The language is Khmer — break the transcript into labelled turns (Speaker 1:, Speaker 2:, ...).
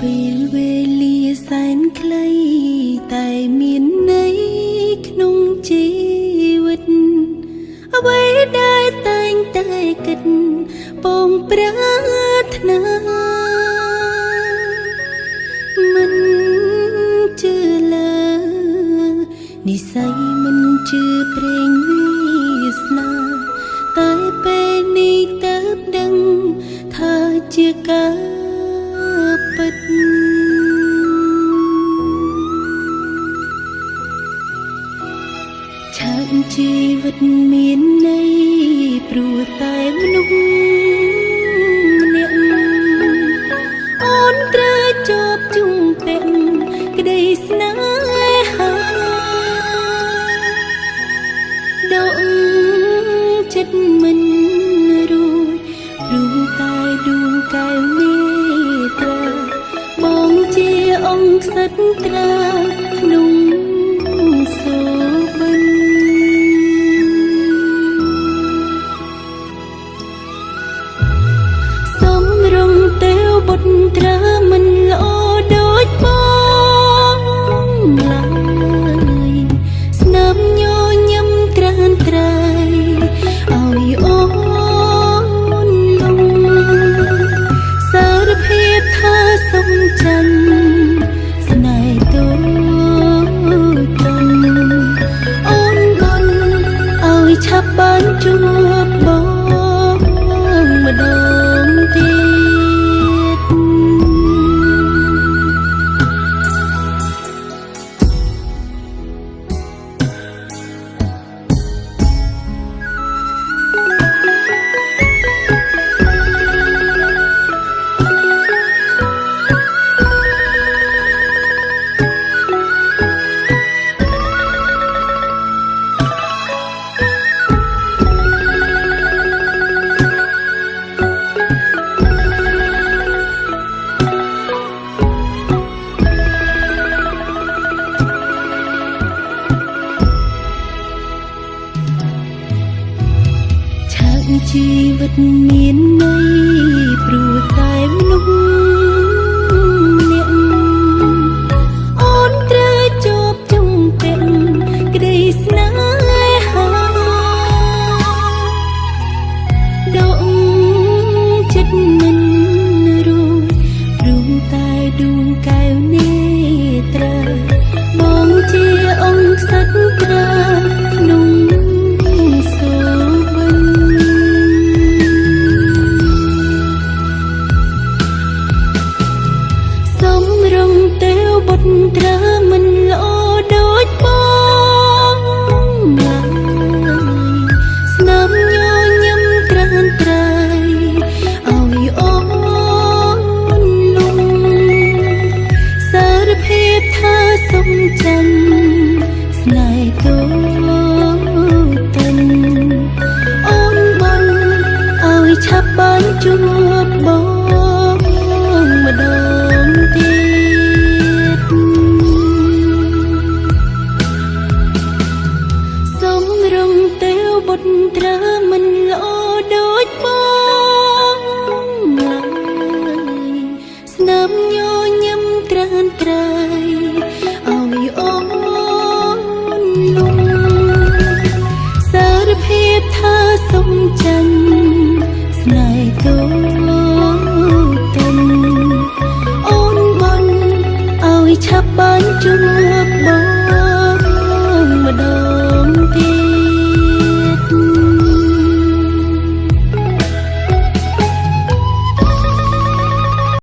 Speaker 1: ពេលវេលាសែនខ្លីតែមានន័យក្នុងជីវិតអ្វីដែលតែងតែគិតពងប្រាថ្នាមិនជឿលើនិស័យមិនជឿព្រេងវាសនាតែពេលនេះតើបដឹងថាជាការពិតឆាកជីវិតមានន័យព្រោះតែមនុស្សម្នាក់អូនត្រូវជាប់ជុំពេញក្តីស្នេហាដកចិត្តមិនរួចព្រោះតែដួងកែវនេត្រាបងជាអង្គសត្រាក្នុងសូបិនសំរងទេវបុត្រាមិនល្អដូចបងឡើយស្នាមញញឹមត្រានត្រៃឲ្យអូនលងសារភាពថាសំចិនស្នេហ៍តូចតូចអូនបនឲ្យឆាប់បានជួបបងម្ដងទៀតជីវិតមានន័យព្រោះតែមនុស្សម្នាក់អូនត្រូវជាប់ជុំពេញក្តីស្នេហាដកចិត្តមិនរួចព្រោះតែដួងកែវនេត្រាបងជាអង្គសត្រាក្នុងសូបិនទេវបុត្រាមិនល្អដូចបងឡើយស្នាមញញឹមត្រានត្រៃឲ្យអូនលងសារភាពថាសំចិនស្នេហ៍តូចតូចអូនបនឲ្យឆាប់បានជួបបងម្ដងទៀតបុត្រាមិនល្អដូចបងឡើយស្នាមញញឹមត្រានត្រៃឲ្យអូនលងសារភាពថាសំចិនស្នេហ៍តូចតូចអូនបនឲ្យឆាប់បានជួបបង